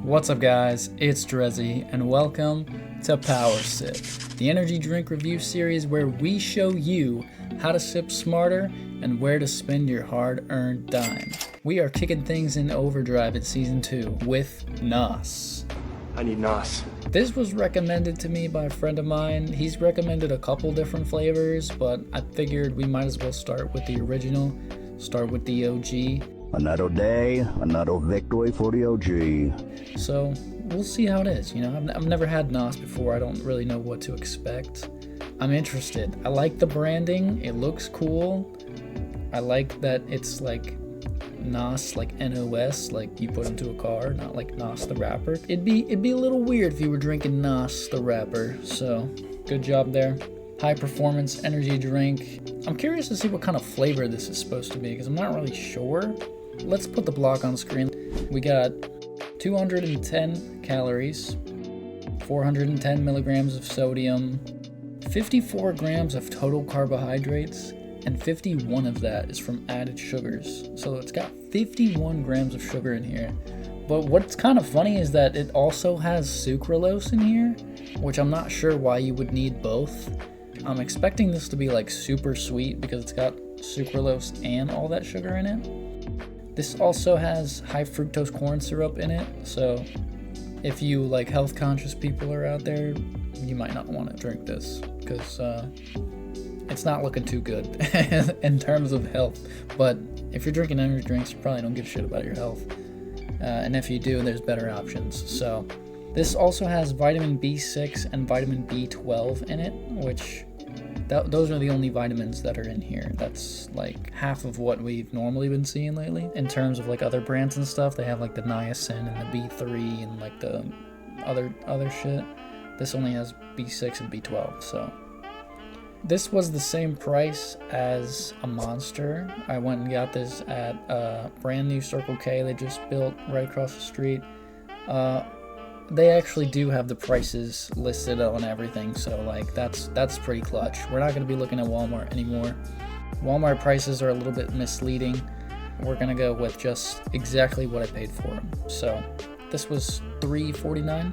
What's up guys, it's Drezzy and welcome to Power Sip, the energy drink review series where we show you how to sip smarter and where to spend your hard-earned dime. We are kicking things in overdrive in season 2 with NOS. I need NOS. This was recommended to me by a friend of mine. He's recommended a couple different flavors, but I figured we might as well start with the original, start with the OG. Another day, another victory for the OG. So we'll see how it is. You know, I've never had NOS before. I don't really know what to expect. I'm interested. I like the branding. It looks cool. I like that it's like NOS, like NOS, like you put into a car, not like NOS the rapper. It'd be a little weird if you were drinking NOS the rapper. So good job there. High performance energy drink. I'm curious to see what kind of flavor this is supposed to be because I'm not really sure. Let's put the block on screen. We got 210 calories, 410 milligrams of sodium, 54 grams of total carbohydrates, and 51 of that is from added sugars. So it's got 51 grams of sugar in here. But what's kind of funny is that it also has sucralose in here, which I'm not sure why you would need both. I'm expecting this to be like super sweet because it's got sucralose and all that sugar in it. This also has high fructose corn syrup in it, so if you like health conscious people are out there, you might not want to drink this because it's not looking too good in terms of health. But if you're drinking energy drinks, you probably don't give a shit about your health. And if you do, there's better options. So this also has vitamin B6 and vitamin B12 in it, which those are the only vitamins that are in here. That's like half of what we've normally been seeing lately. In terms of like other brands and stuff, they have like the niacin and the B3 and like the other shit. This only has B6 and B12, so. This was the same price as a Monster. I went and got this at a brand new Circle K they just built right across the street. They actually do have the prices listed on everything, so like that's pretty clutch. We're not going to be looking at Walmart anymore. Walmart prices are a little bit misleading. We're going to go with just exactly what I paid for them. So this was $3.49,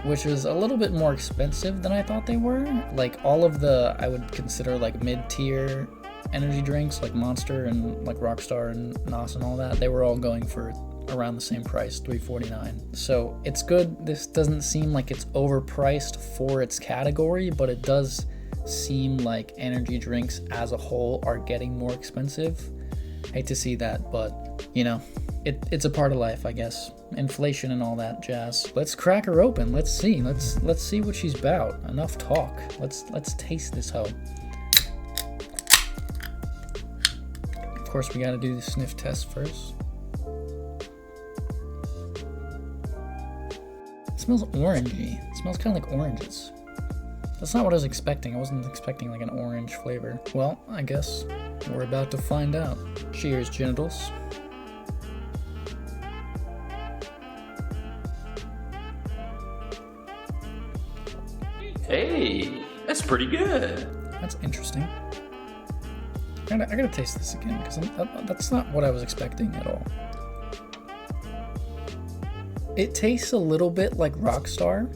which is a little bit more expensive than I thought they were. Like all of the, I would consider like mid-tier energy drinks like Monster and like Rockstar and NOS and all that, they were all going for around the same price, $3.49. So it's good. This doesn't seem like it's overpriced for its category, but it does seem like energy drinks as a whole are getting more expensive. Hate to see that, but you know, it's a part of life, I guess. Inflation and all that jazz. Let's crack her open. Let's see. Let's see what she's about. Enough talk. Let's taste this hoe. Of course, we got to do the sniff test first. It smells orangey. It smells kind of like oranges. That's not what I was expecting. I wasn't expecting like an orange flavor. Well, I guess we're about to find out. Cheers, genitals. Hey, that's pretty good. That's interesting. I gotta taste this again because that's not what I was expecting at all. It tastes a little bit like Rockstar,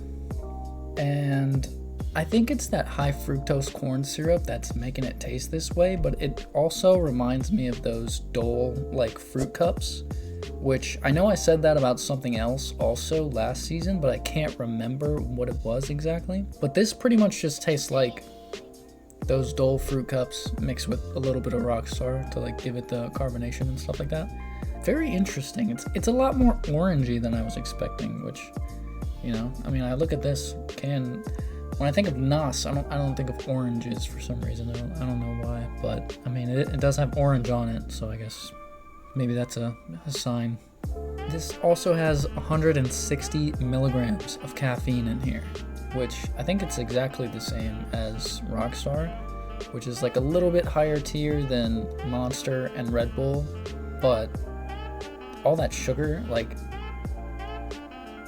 and I think it's that high fructose corn syrup that's making it taste this way, but it also reminds me of those Dole like fruit cups, which I know I said that about something else also last season, but I can't remember what it was exactly. But this pretty much just tastes like those Dole fruit cups mixed with a little bit of Rockstar to like give it the carbonation and stuff like that. Very interesting. It's a lot more orangey than I was expecting, which, you know, I mean, I look at this can, when I think of NOS, I don't think of oranges for some reason. I don't know why, but I mean, it does have orange on it, so I guess maybe that's a sign. This also has 160 milligrams of caffeine in here, which I think it's exactly the same as Rockstar, which is like a little bit higher tier than Monster and Red Bull, but all that sugar, like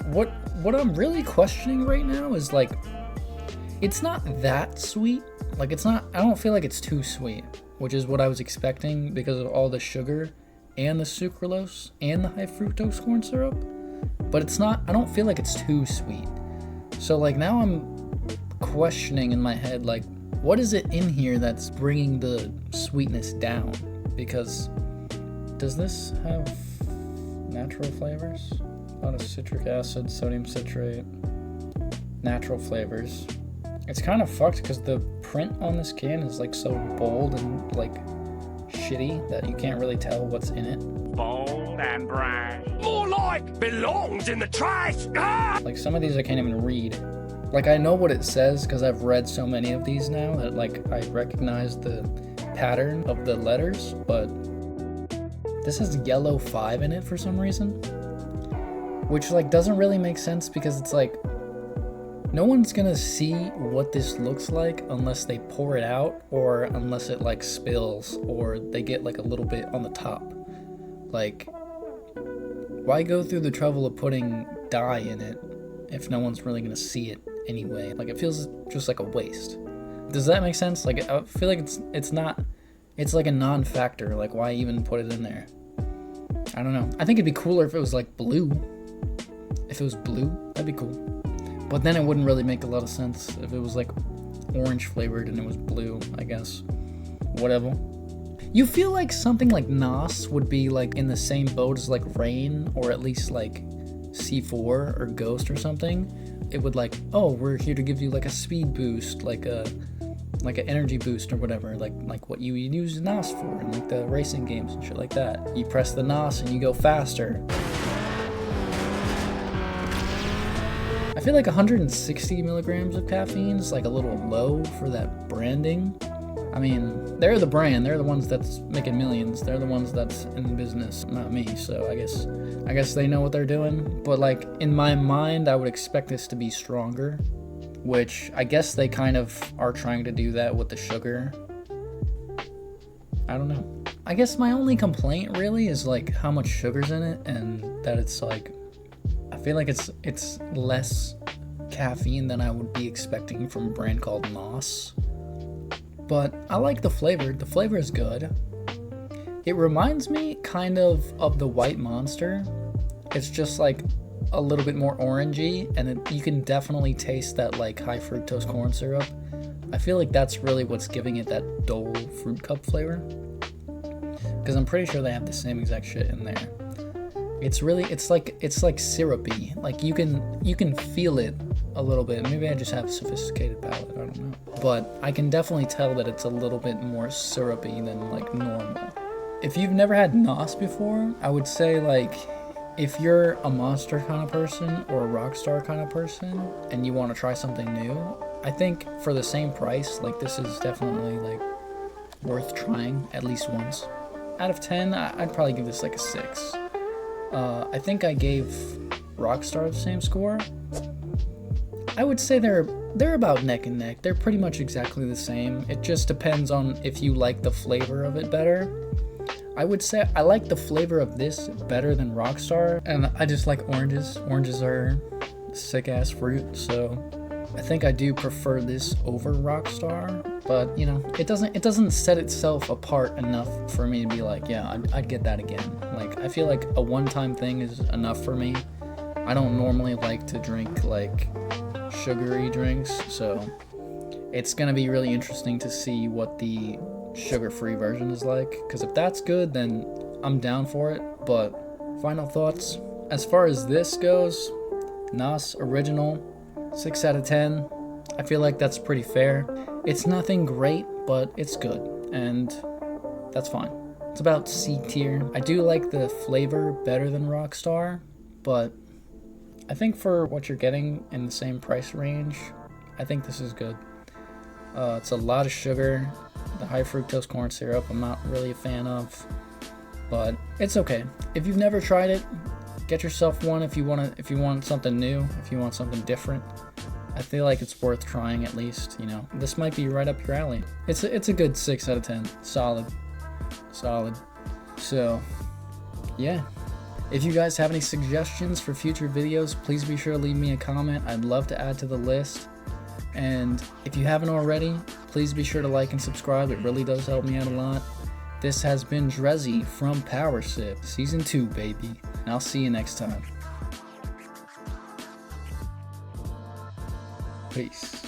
what I'm really questioning right now is like, it's not that sweet. Like I don't feel like it's too sweet, which is what I was expecting because of all the sugar and the sucralose and the high fructose corn syrup. but it's not, I don't feel like it's too sweet. So like now I'm questioning in my head, like, what is it in here that's bringing the sweetness down? Because does this have natural flavors? A lot of citric acid, sodium citrate, natural flavors. It's kind of fucked because the print on this can is like so bold and like shitty that you can't really tell what's in it. Bold and brash. More like belongs in the trash. Ah! Like some of these I can't even read. Like I know what it says because I've read so many of these now that like I recognize the pattern of the letters, but this has yellow 5 in it for some reason, which like doesn't really make sense because it's like no one's gonna see what this looks like unless they pour it out or unless it like spills or they get like a little bit on the top. Like, why go through the trouble of putting dye in it if no one's really gonna see it anyway? Like, it feels just like a waste. Does that make sense? Like, I feel like it's not, it's like a non-factor. Like, why even put it in there? I don't know. I think it'd be cooler if it was like blue. If it was blue, that'd be cool. But then it wouldn't really make a lot of sense if it was like orange flavored and it was blue, I guess. Whatever. You feel like something like NOS would be like in the same boat as like Rain or at least like C4 or Ghost or something. It would like, oh, we're here to give you like a speed boost, like an energy boost or whatever, like what you use NOS for in like the racing games and shit like that. You press the NOS and you go faster. I feel like 160 milligrams of caffeine is like a little low for that branding. I mean, they're the brand, they're the ones that's making millions, they're the ones that's in business, not me, so I guess they know what they're doing. But like, in my mind, I would expect this to be stronger, which I guess they kind of are trying to do that with the sugar. I don't know. I guess my only complaint really is like how much sugar's in it and that it's like, I feel like it's less caffeine than I would be expecting from a brand called NOS. But I like the flavor. The flavor is good. It reminds me kind of the White Monster. It's just like a little bit more orangey, and you can definitely taste that like high fructose corn syrup. I feel like that's really what's giving it that Dole fruit cup flavor. Because I'm pretty sure they have the same exact shit in there. It's like syrupy. Like you can feel it a little bit. Maybe I just have a sophisticated palate, I don't know. But I can definitely tell that it's a little bit more syrupy than like normal. If you've never had NOS before, I would say like if you're a Monster kind of person or a Rockstar kind of person and you want to try something new, I think for the same price, like this is definitely like worth trying at least once. Out of 10, I'd probably give this like a 6. I think I gave Rockstar the same score. I would say they're about neck and neck. They're pretty much exactly the same. It just depends on if you like the flavor of it better. I would say I like the flavor of this better than Rockstar, and I just like oranges. Oranges are sick ass fruit, so I think I do prefer this over Rockstar. But you know, it doesn't set itself apart enough for me to be like, yeah, I'd get that again. Like I feel like a one-time thing is enough for me. I don't normally like to drink like sugary drinks, so it's gonna be really interesting to see what the sugar-free version is like, because if that's good, then I'm down for it. But final thoughts, as far as this goes, NOS Original, 6 out of 10. I feel like that's pretty fair. It's nothing great, but it's good, and that's fine. It's about C tier. I do like the flavor better than Rockstar, but I think for what you're getting in the same price range, I think this is good. It's a lot of sugar. The high fructose corn syrup I'm not really a fan of, but it's okay. If you've never tried it, get yourself one if you want something new, if you want something different. I feel like it's worth trying at least, you know. This might be right up your alley. It's a good 6 out of 10. Solid. So, yeah. If you guys have any suggestions for future videos, please be sure to leave me a comment. I'd love to add to the list. And if you haven't already, please be sure to like and subscribe. It really does help me out a lot. This has been Drezzy from Power Sip, Season 2, baby. And I'll see you next time. Peace.